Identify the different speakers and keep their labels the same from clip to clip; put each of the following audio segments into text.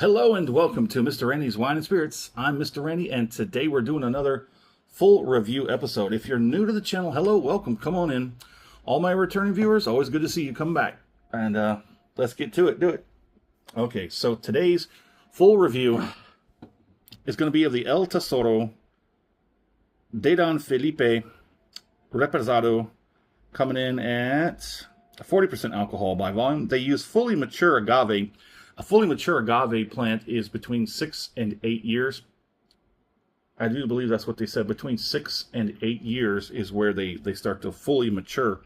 Speaker 1: Hello and welcome to Mr. Randy's Wine and Spirits. I'm Mr. Randy, and today we're doing another full review episode. If you're new to the channel, hello, welcome, come on in. All my returning viewers, always good to see you come back. And let's get to it, do it. Okay, so today's full review is going to be of the El Tesoro de Don Felipe Reposado, coming in at 40% alcohol by volume. They use fully mature agave. A fully mature agave plant is between 6 and 8 years. I do believe that's what they said. Between 6 and 8 years is where they start to fully mature.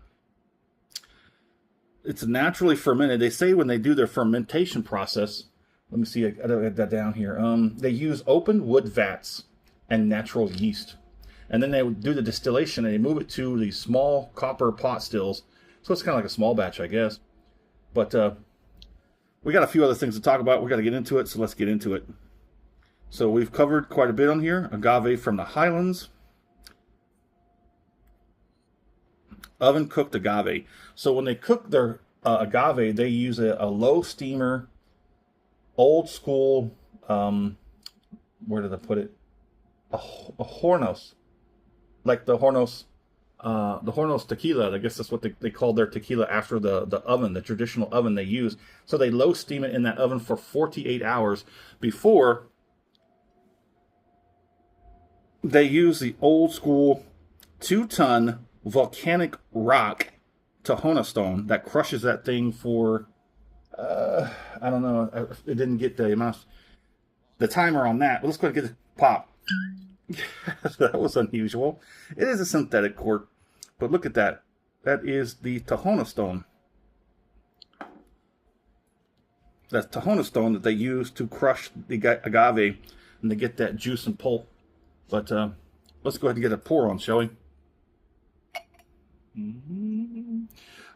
Speaker 1: It's naturally fermented. They say when they do their fermentation process, let me see, I gotta get that down here. They use open wood vats and natural yeast. And then they do the distillation and they move it to these small copper pot stills. So it's kind of like a small batch, I guess. But we got a few other things to talk about. We got to get into it, so let's get into it. So we've covered quite a bit on here. Agave from the Highlands. Oven cooked agave. So when they cook their agave, they use a low steamer, old school, where did I put it? A Hornos. Like the Hornos tequila. I guess that's what they call their tequila after the oven, the traditional oven they use. So they low steam it in that oven for 48 hours before they use the old school 2-ton volcanic rock Tahona stone that crushes that thing for, I don't know, it didn't get the amount, the timer on that. But let's go ahead and get the pop. That was unusual. It is a synthetic cork, but look at that. That is the Tahona stone. That's Tahona stone that they use to crush the agave and to get that juice and pulp. But let's go ahead and get a pour on, shall we?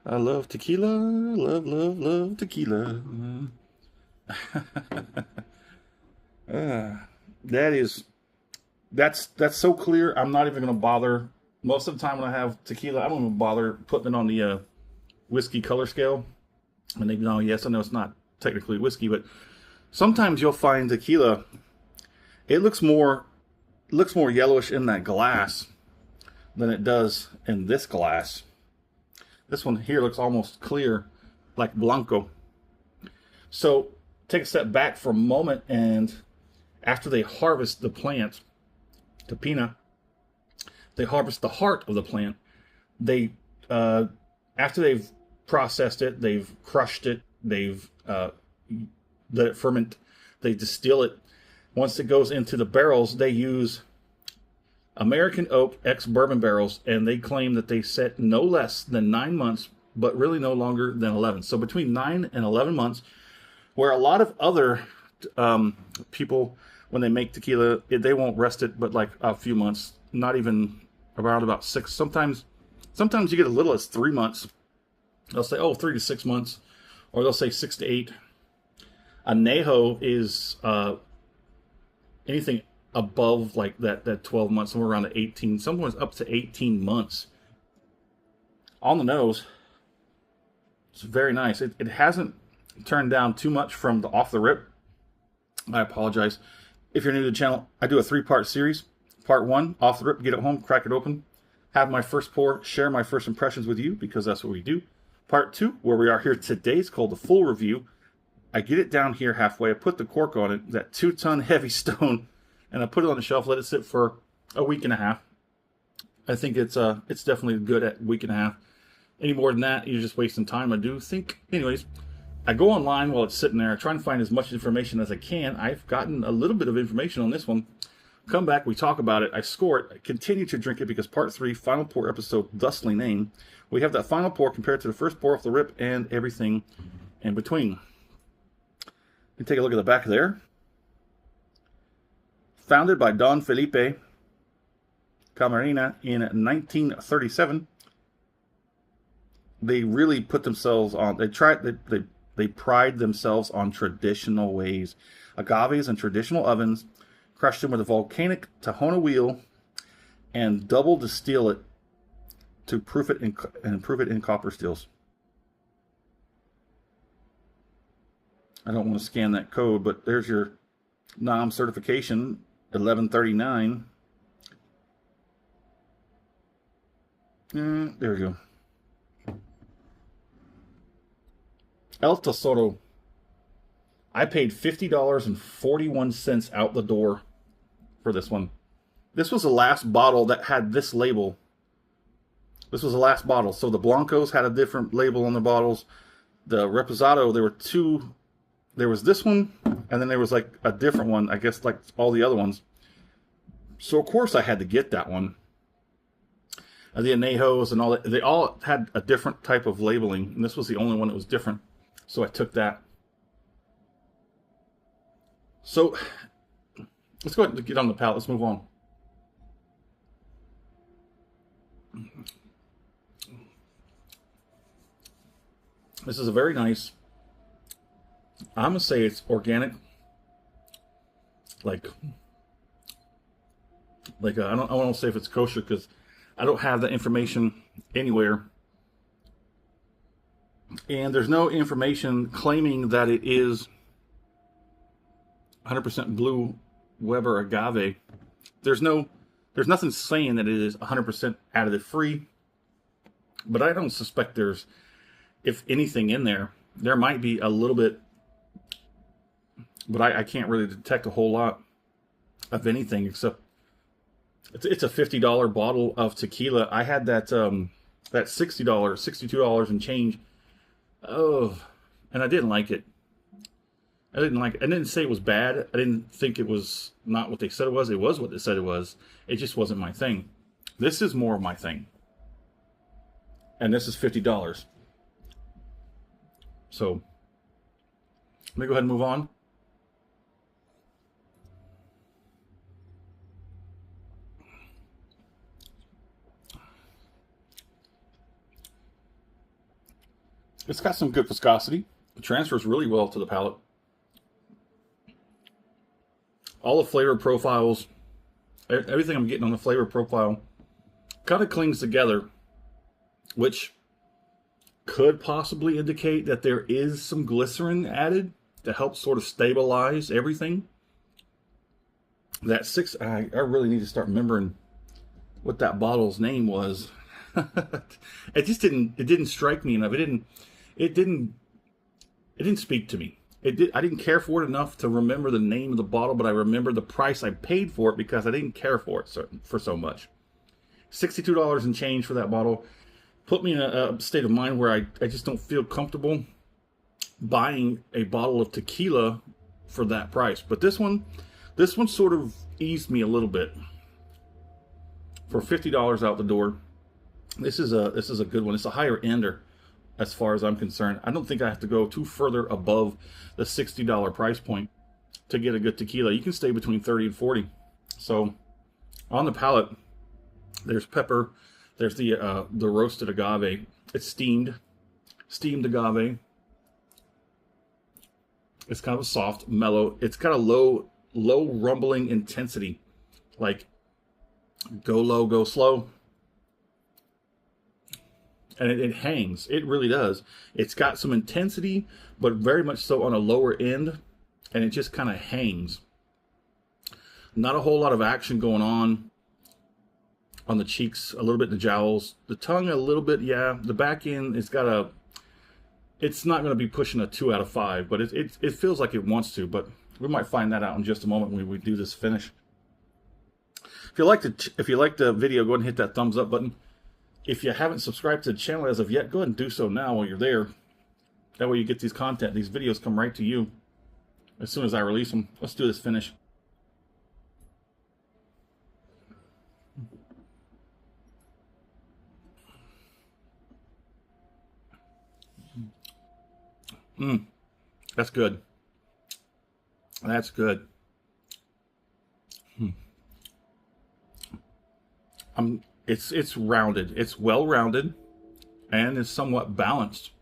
Speaker 1: I love tequila. Love, love, love tequila. That's so clear. I'm not even going to bother. Most of the time when I have tequila, I don't even bother putting it on the whiskey color scale. And they know, yes, I know it's not technically whiskey, but sometimes you'll find tequila. It looks more yellowish in that glass than it does in this glass. This one here looks almost clear, like Blanco. So take a step back for a moment, and after they harvest the plant, Tapina, they harvest the heart of the plant. They, after they've processed it, they've crushed it, they've let it ferment, they distill it. Once it goes into the barrels, they use American oak ex-bourbon barrels, and they claim that they set no less than 9 months, but really no longer than 11. So between 9 and 11 months, where a lot of other people, when they make tequila, they won't rest it but like a few months, not even around about 6. Sometimes you get as little as 3 months. They'll say, oh, 3 to 6 months, or they'll say 6 to 8. Añejo is anything above like that 12 months, somewhere around the 18, somewhere up to 18 months. On the nose, it's very nice. It hasn't turned down too much from the off the rip. I apologize. If you're new to the channel, I do a 3-part series. Part 1, off the rip, get it home, crack it open, have my first pour, share my first impressions with you, because that's what we do. Part 2, where we are here today, is called the full review. I get it down here halfway, I put the cork on it, that 2-ton heavy stone, and I put it on the shelf, let it sit for a week and a half. I think it's definitely good at a week and a half. Any more than that, you're just wasting time, I do think. Anyways, I go online while it's sitting there, I try and find as much information as I can. I've gotten a little bit of information on this one. Come back, we talk about it, I score it, I continue to drink it, because part 3, final pour episode, thusly named, we have that final pour compared to the first pour off the rip and everything in between. You take a look at the back there. Founded by Don Felipe Camarena in 1937. They really put themselves on, they pride themselves on traditional ways. Agaves and traditional ovens, crush them with a volcanic Tahona wheel, and double distill it to proof it and improve it in copper stills. I don't want to scan that code, but there's your NOM certification, 1139. There we go. El Tesoro. I paid $50.41 out the door for this one. This was the last bottle that had this label. This was the last bottle. So the Blancos had a different label on the bottles. The Reposado, there were two. There was this one, and then there was like a different one, I guess, like all the other ones. So of course I had to get that one. And the Anejos and all that, they all had a different type of labeling, and this was the only one that was different. So I took that. So let's go ahead and get on the palate. Let's move on. This is a very nice, I'm gonna say it's organic. Like I don't want to say if it's kosher because I don't have that information anywhere. And there's no information claiming that it is 100% blue Weber agave. There's nothing saying that it is 100% additive free. But I don't suspect there's, if anything in there, there might be a little bit, but I can't really detect a whole lot of anything except it's a $50 bottle of tequila. I had that that $60, $62 and change. Oh, and I didn't like it. I didn't say it was bad. I didn't think it was not what they said it was. It was what they said it was. It just wasn't my thing. This is more of my thing. And this is $50. So let me go ahead and move on. It's got some good viscosity. It transfers really well to the palate. All the flavor profiles, everything I'm getting on the flavor profile kind of clings together, which could possibly indicate that there is some glycerin added to help sort of stabilize everything. That I really need to start remembering what that bottle's name was. It didn't strike me enough. It didn't speak to me. I didn't care for it enough to remember the name of the bottle, but I remember the price I paid for it because I didn't care for it for so much. $62 and change for that bottle put me in a state of mind where I just don't feel comfortable buying a bottle of tequila for that price. But this one sort of eased me a little bit. For $50 out the door, this is a good one. It's a higher ender as far as I'm concerned. I don't think I have to go too further above the $60 price point to get a good tequila. You can stay between 30 and 40. So on the palate, there's pepper. There's the roasted agave. It's steamed agave. It's kind of a soft, mellow. It's got a low rumbling intensity, like go low, go slow. And it hangs. It really does. It's got some intensity, but very much so on a lower end, and it just kind of hangs. Not a whole lot of action going on the cheeks, a little bit in the jowls, the tongue a little bit, yeah. The back end, it's not going to be pushing a 2 out of 5, but it feels like it wants to. But we might find that out in just a moment when we do this finish. If you like the video, go ahead and hit that thumbs up button. If you haven't subscribed to the channel as of yet, go ahead and do so now while you're there. That way you get these videos come right to you as soon as I release them. Let's do this finish. That's good. That's good. It's rounded. It's well rounded, and it's somewhat balanced.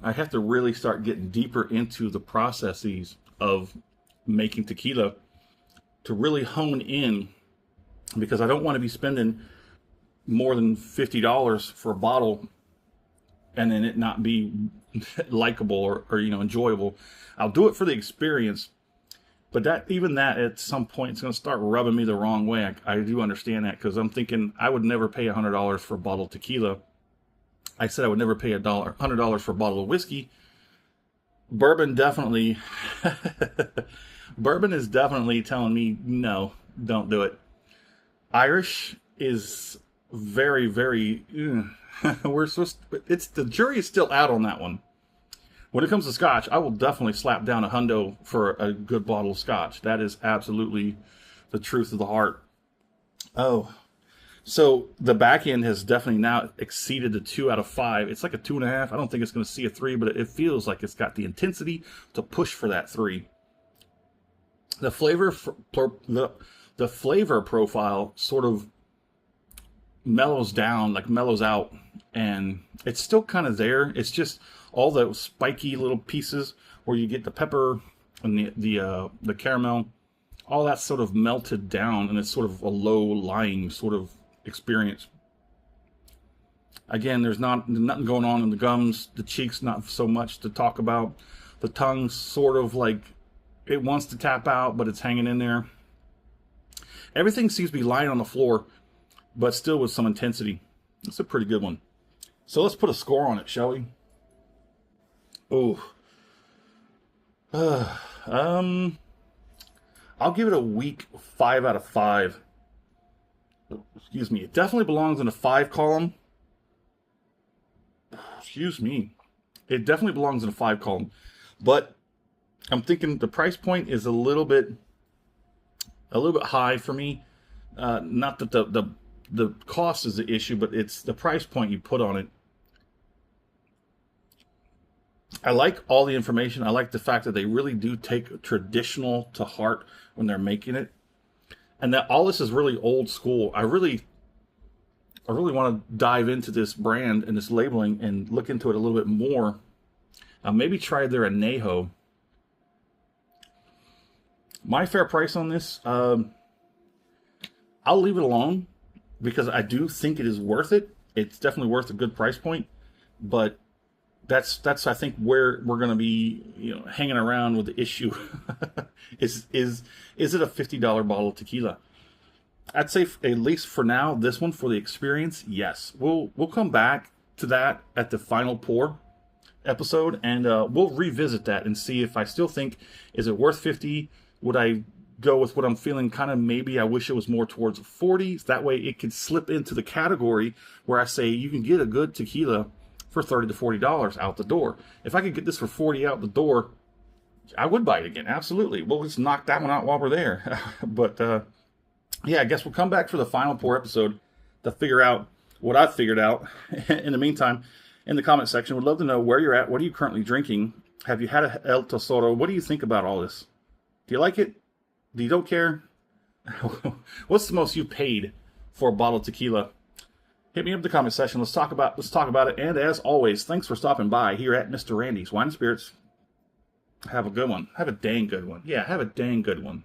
Speaker 1: I have to really start getting deeper into the processes of making tequila to really hone in, because I don't want to be spending more than $50 for a bottle and then it not be likable or enjoyable. I'll do it for the experience, but even that at some point it's going to start rubbing me the wrong way. I do understand that, because I'm thinking I would never pay $100 for a bottle of tequila. I said I would never pay $100 for a bottle of whiskey. Bourbon definitely, bourbon is definitely telling me no, don't do it. Irish is very, very. The jury is still out on that one. When it comes to Scotch, I will definitely slap down $100 for a good bottle of Scotch. That is absolutely the truth of the heart. Oh, so the back end has definitely now exceeded the 2 out of 5. It's like a 2.5. I don't think it's going to see a 3, but it feels like it's got the intensity to push for that 3. The flavor, the flavor profile sort of mellows down, like mellows out, and it's still kind of there. It's just all the spiky little pieces where you get the pepper and the caramel, all that sort of melted down, and it's sort of a low-lying sort of experience. Again, there's nothing going on in the gums, the cheeks, not so much to talk about. The tongue sort of like it wants to tap out, but it's hanging in there. Everything seems to be lying on the floor, but still with some intensity. It's a pretty good one. So let's put a score on it, shall we? Oh, I'll give it a weak 5 out of 5. Excuse me. It definitely belongs in the 5 column. Excuse me. It definitely belongs in the 5 column. But I'm thinking the price point is a little bit high for me. Not that the cost is the issue, but it's the price point you put on it. I like all the information. I like the fact that they really do take traditional to heart when they're making it. And that all this is really old school. I really want to dive into this brand and this labeling and look into it a little bit more. Maybe try their añejo. My fair price on this, I'll leave it alone because I do think it is worth it. It's definitely worth a good price point, but that's I think where we're going to be, hanging around with the issue. is it a $50 bottle of tequila? I'd say at least for now, this one for the experience, yes. We'll come back to that at the final pour episode, and we'll revisit that and see if I still think, is it worth 50? Would I go with what I'm feeling? Kind of maybe I wish it was more towards 40s. That way it could slip into the category where I say you can get a good tequila for $30 to $40 out the door. If I could get this for 40 out the door, I would buy it again. Absolutely. We'll just knock that one out while we're there. But yeah, I guess we'll come back for the final pour episode to figure out what I've figured out. In the meantime, in the comment section, would love to know where you're at. What are you currently drinking? Have you had a El Tesoro? What do you think about all this? Do you like it? Do you don't care? What's the most you paid for a bottle of tequila? Hit me up in the comment section. Let's talk about it. And as always, thanks for stopping by here at Mr. Randy's Wine and Spirits. Have a good one. Have a dang good one. Yeah, have a dang good one.